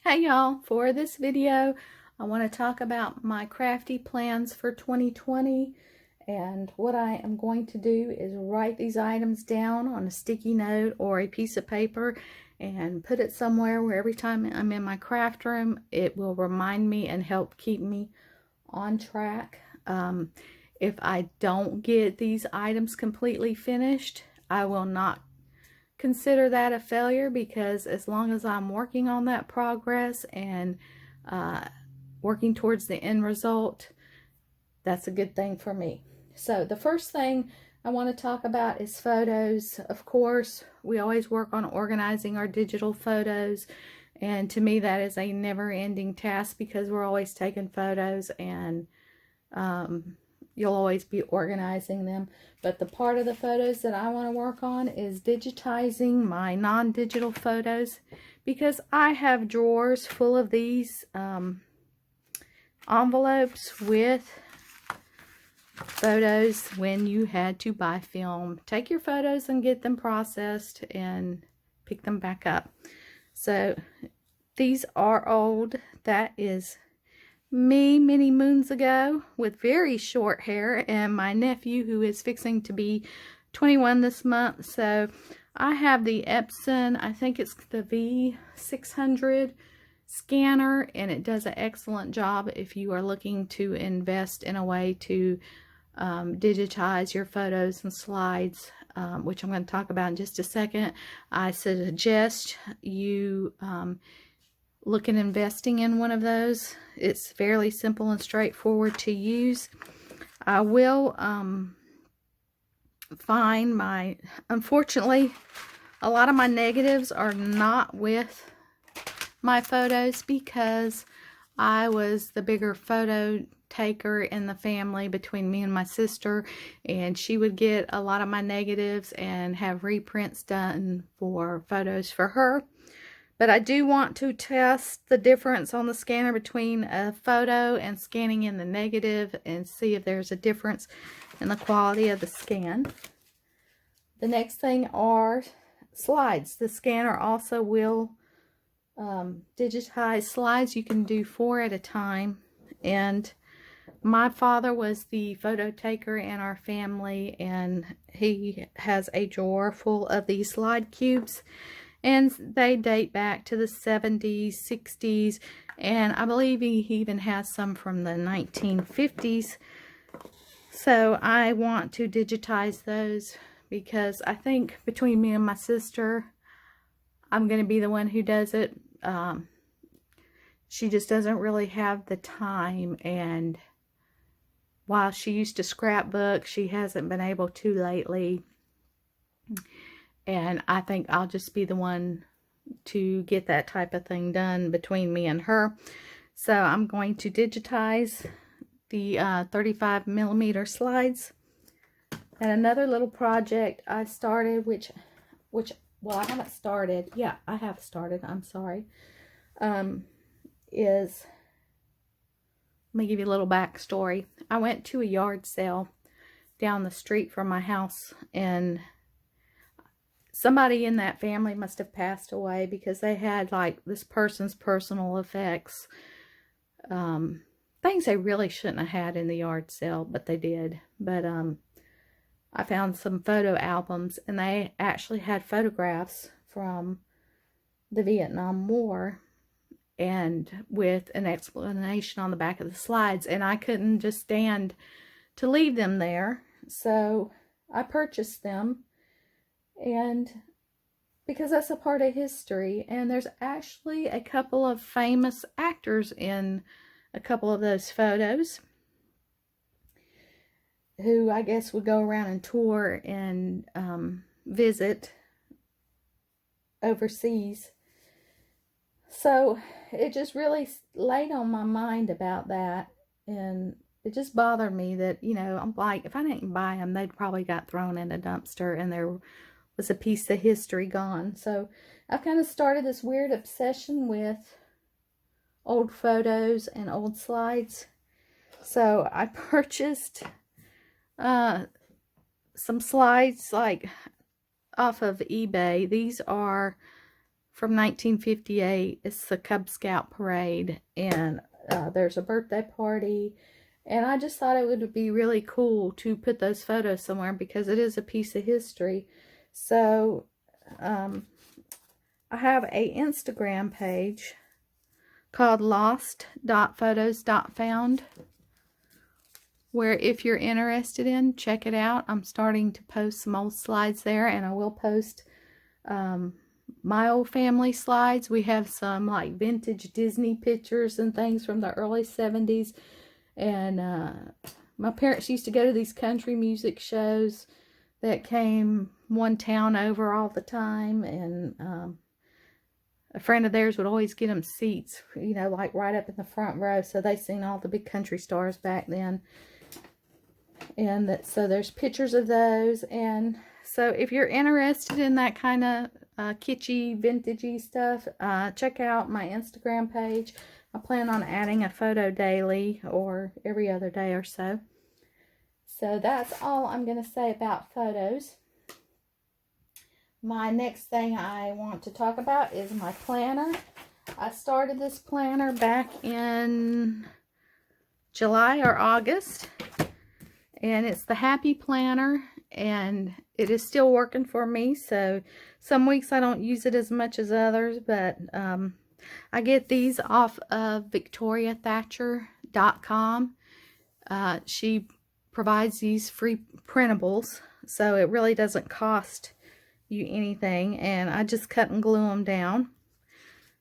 Hey y'all, for this video I want to talk about my crafty plans for 2020, and what I am going to do is write these items down on a sticky note or a piece of paper and put it somewhere where every time I'm in my craft room it will remind me and help keep me on track. If I don't get these items completely finished, I will not consider that a failure, because as long as I'm working on that progress and working towards the end result, that's a good thing for me. So the first thing I want to talk about is photos. Of course, we always work on organizing our digital photos, and to me that is a never-ending task because we're always taking photos, and you'll always be organizing them. But the part of the photos that I want to work on is digitizing my non-digital photos, because I have drawers full of these envelopes with photos when you had to buy film. Take your photos and get them processed and pick them back up. So these are old. That is me many moons ago with very short hair, and my nephew who is fixing to be 21 this month. So I have the Epson, I think it's the V600 scanner, and it does an excellent job if you are looking to invest in a way to digitize your photos and slides, which I'm going to talk about in just a second. I suggest you look at investing in one of those. It's fairly simple and straightforward to use. I will find my, unfortunately, a lot of my negatives are not with my photos because I was the bigger photo taker in the family between me and my sister, and she would get a lot of my negatives and have reprints done for photos for her. But I do want to test the difference on the scanner between a photo and scanning in the negative and see if there's a difference in the quality of the scan. The next thing are slides. The scanner also will digitize slides. You can do 4 at a time. And my father was the photo taker in our family, and he has a drawer full of these slide cubes. And they date back to the 70s, 60s, and I believe he even has some from the 1950s. So I want to digitize those because I think between me and my sister, I'm going to be the one who does it. She just doesn't really have the time, and while she used to scrapbook, she hasn't been able to lately. And I think I'll just be the one to get that type of thing done between me and her. So I'm going to digitize the 35mm slides. And another little project I started, which well, I haven't started. Yeah, I have started. I'm sorry. Is, let me give you a little backstory. I went to a yard sale down the street from my house, and somebody in that family must have passed away because they had like this person's personal effects, things they really shouldn't have had in the yard sale, but they did. But I found some photo albums, and they actually had photographs from the Vietnam War, and with an explanation on the back of the slides, and I couldn't just stand to leave them there, so I purchased them. And because that's a part of history, and there's actually a couple of famous actors in a couple of those photos who I guess would go around and tour and visit overseas. So it just really laid on my mind about that, and it just bothered me that, you know, I'm like, if I didn't buy them, they'd probably got thrown in a dumpster and there was a piece of history gone. So I've kind of started this weird obsession with old photos and old slides. So I purchased some slides like off of eBay. These are from 1958. It's the Cub Scout parade, and there's a birthday party, and I just thought it would be really cool to put those photos somewhere because it is a piece of history. So I have a Instagram page called lost.photos.found, where if you're interested in, check it out. I'm starting to post some old slides there, and I will post my old family slides. We have some like vintage Disney pictures and things from the early 70s, and my parents used to go to these country music shows that came one town over all the time, and a friend of theirs would always get them seats, you know, like right up in the front row, so they seen all the big country stars back then. And so there's pictures of those. And so if you're interested in that kind of kitschy, vintagey stuff, check out my Instagram page. I plan on adding a photo daily or every other day or so. So that's all I'm going to say about photos. My next thing I want to talk about is my planner. I started this planner back in July or August, and it's the Happy Planner, and it is still working for me. So some weeks I don't use it as much as others, but I get these off of VictoriaThatcher.com. She provides these free printables, so it really doesn't cost you anything, and I just cut and glue them down.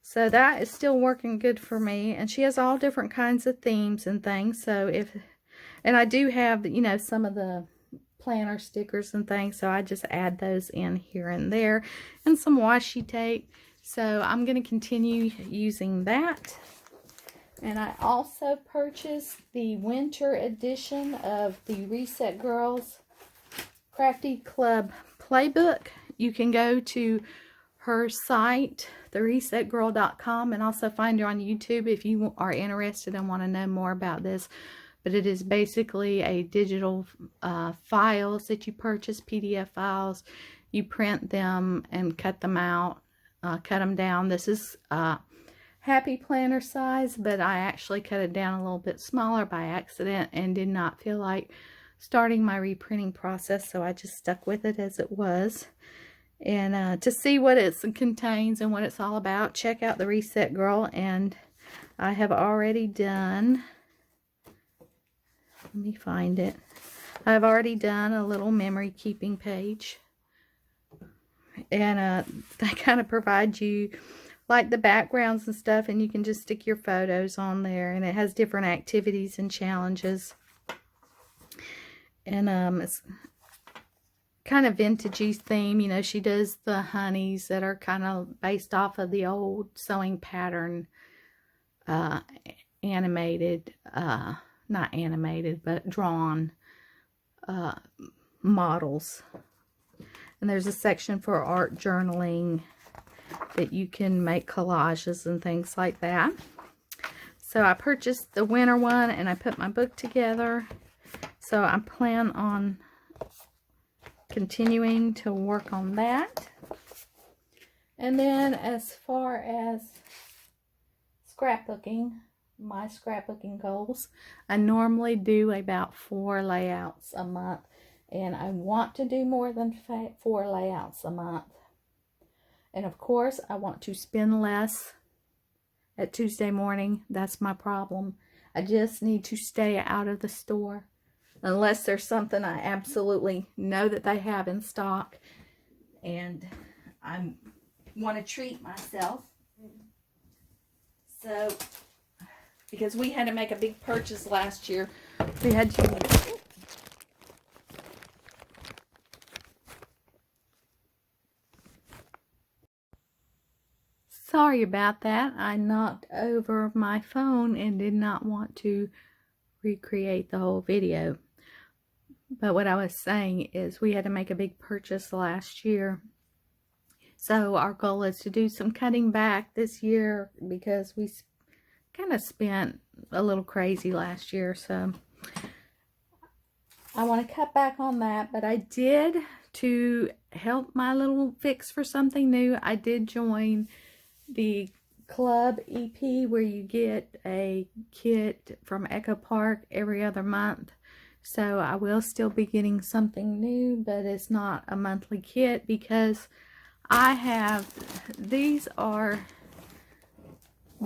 So that is still working good for me, and she has all different kinds of themes and things. So and I do have, you know, some of the planner stickers and things, so I just add those in here and there, and some washi tape. So I'm going to continue using that. And I also purchased the winter edition of the Reset Girls Crafty Club Playbook. You can go to her site, theresetgirl.com, and also find her on YouTube if you are interested and want to know more about this. But it is basically a digital files that you purchase, PDF files. You print them and cut them out, cut them down. This is Happy Planner size, but I actually cut it down a little bit smaller by accident and did not feel like starting my reprinting process, so I just stuck with it as it was. And to see what it contains and what it's all about, check out the Reset Girl. And I have already done, let me find it. I've already done a little memory keeping page. And they kind of provide you like the backgrounds and stuff, and you can just stick your photos on there. And it has different activities and challenges. And it's kind of vintagey theme. You know, she does the honeys that are kind of based off of the old sewing pattern animated, not animated, but drawn models. And there's a section for art journaling that you can make collages and things like that. So I purchased the winter one, and I put my book together. So I plan on continuing to work on that. And then as far as scrapbooking, my scrapbooking goals, I normally do about 4 layouts a month, and I want to do more than 4 layouts a month. And of course, I want to spend less at Tuesday morning. That's my problem. I just need to stay out of the store unless there's something I absolutely know that they have in stock and I want to treat myself. So, because we had to make a big purchase last year, we had to... Sorry about that. I knocked over my phone and did not want to recreate the whole video. But what I was saying is we had to make a big purchase last year. So our goal is to do some cutting back this year because we kind of spent a little crazy last year. So I want to cut back on that. But I did to help my little fix for something new, I did join the Club EP, where you get a kit from Echo Park every other month. So I will still be getting something new, but it's not a monthly kit because I have, these are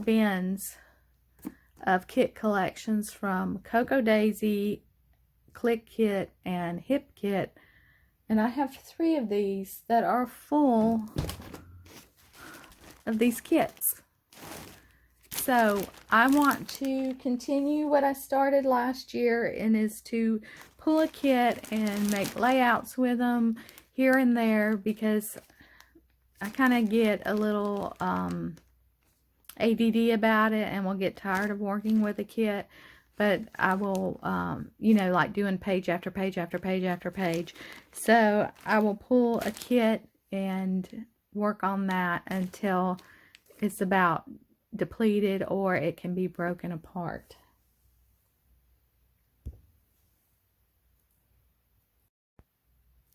bins of kit collections from Cocoa Daisy, Click Kit, and Hip Kit. And I have 3 of these that are full of these kits. So I want to continue what I started last year, and is to pull a kit and make layouts with them here and there, because I kind of get a little ADD about it and will get tired of working with a kit. But I will, you know, like doing page after page after page after page. So I will pull a kit and work on that until it's about depleted, or it can be broken apart.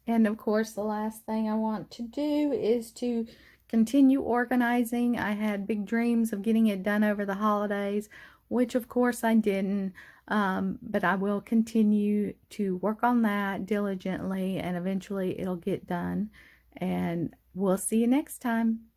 And of course, the last thing I want to do is to continue organizing. I had big dreams of getting it done over the holidays, which of course I didn't, but I will continue to work on that diligently, and eventually it'll get done. And we'll see you next time.